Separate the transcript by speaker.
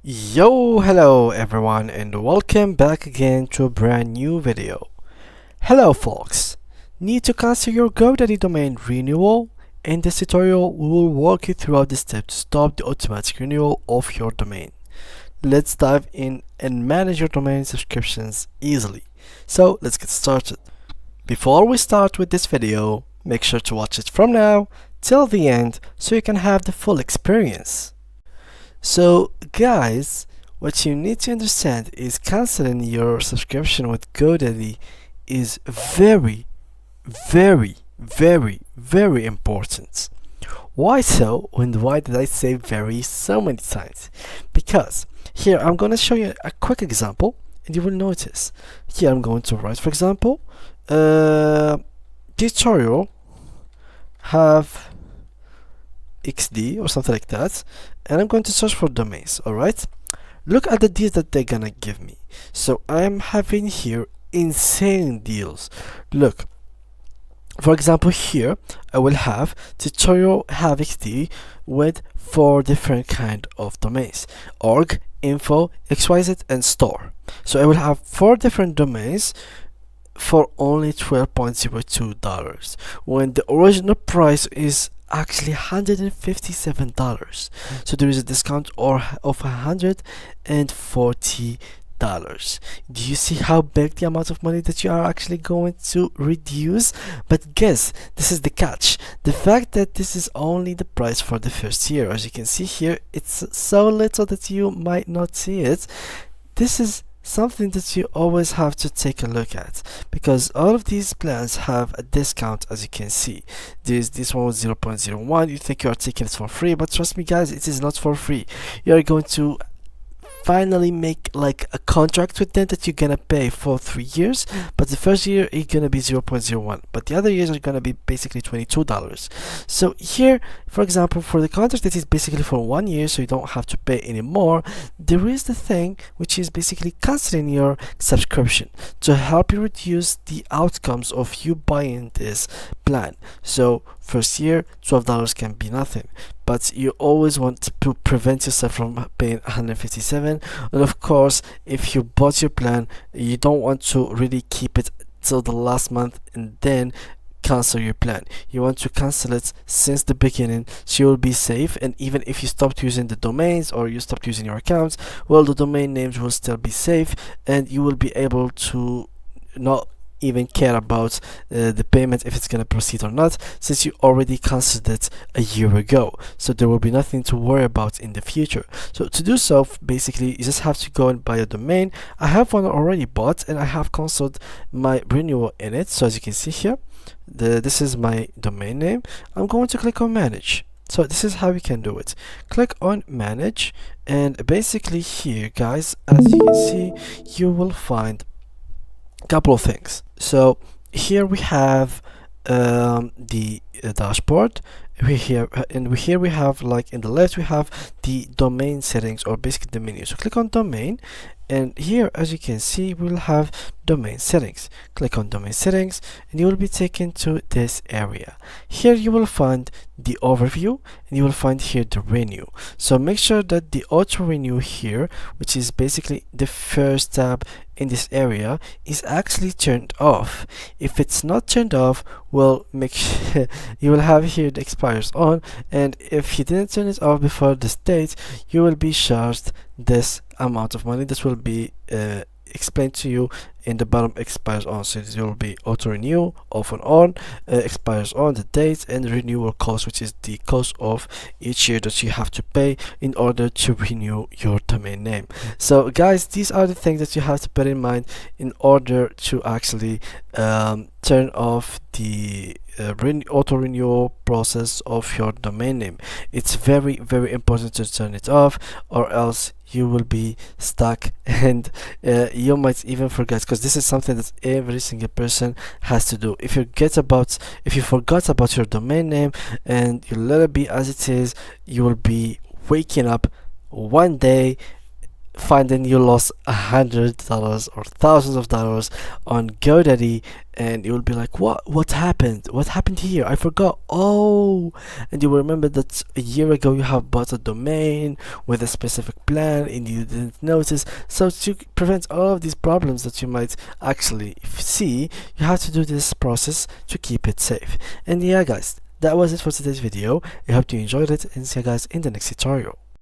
Speaker 1: Yo, hello everyone, and welcome back again to a brand new video. Hello folks, need to cancel your GoDaddy domain renewal? In this tutorial, we will walk you throughout the steps to stop the automatic renewal of your domain. Let's dive in and manage your domain subscriptions easily. So let's get started. Before we start with this video, make sure to watch it from now till the end so you can have the full experience. So guys, what you need to understand is canceling your subscription with GoDaddy is very important. Why so, and why did I say very so many times? Because here I'm going to show you a quick example and you will notice. Here I'm going to write, for example, tutorial have XD or something like that, and I'm going to search for domains. Alright, look at the deals that they're gonna give me. So I'm having here insane deals. Look, for example, here I will have tutorial have XD with 4 different kind of domains: org, info, xyz, and store. So I will have 4 different domains for only $12.02 when the original price is actually $157. So there is a discount of $140. Do you see how big the amount of money that you are actually going to reduce? But guess, this is the catch. The fact that this is only the price for the first year. As you can see here, it's so little that you might not see it. This is something that you always have to take a look at, because all of these plans have a discount. As you can see, this one was 0.01. You think you are taking it for free, but trust me guys, it is not for free. You are going to finally make like a contract with them that you're gonna pay for 3 years, but the first year is gonna be 0.01, but the other years are gonna be basically $22. So here, for example, for the contract that is basically for 1 year, so you don't have to pay anymore, there is the thing which is basically canceling your subscription to help you reduce the outcomes of you buying this plan. So first year, $12 can be nothing, but you always want to prevent yourself from paying $157. And of course, if you bought your plan, you don't want to really keep it till the last month and then cancel your plan. You want to cancel it since the beginning, so you'll be safe. And even if you stopped using the domains or you stopped using your accounts, well, the domain names will still be safe and you will be able to not even care about the payment, if it's going to proceed or not, since you already canceled it a year ago. So there will be nothing to worry about in the future. So to do so, basically you just have to go and buy a domain. I have one already bought and I have canceled my renewal in it. So as you can see here, this is my domain name. I'm going to click on manage. So this is how you can do it. Click on manage, and basically here guys, as you can see, you will find couple of things. So here we have the dashboard. Here we have, like in the left, we have the domain settings, or basically the menu. So click on domain, and here as you can see, we'll have domain settings. Click on domain settings and you will be taken to this area. Here you will find the overview and you will find here the renew. So make sure that the auto renew here, which is basically the first tab in this area, is actually turned off. If it's not turned off, well, make sure you will have here the expires on, and if you didn't turn it off before this date, you will be charged this amount of money. This will be explained to you in the bottom. Expires on, so it will be auto renew, off and on, expires on, the date, and renewal cost, which is the cost of each year that you have to pay in order to renew your domain name. So guys, these are the things that you have to bear in mind in order to actually turn off the auto renewal process of your domain name. It's very important to turn it off, or else you will be stuck and you might even forget, because this is something that every single person has to do. If you forgot about your domain name and you let it be as it is, you will be waking up one day finding you lost $100 or thousands of dollars on GoDaddy, and you will be like, what happened, what happened here, I forgot. Oh, and you will remember that a year ago you have bought a domain with a specific plan and you didn't notice. So to prevent all of these problems that you might actually see, you have to do this process to keep it safe. And yeah guys, that was it for today's video. I hope you enjoyed it, and see you guys in the next tutorial.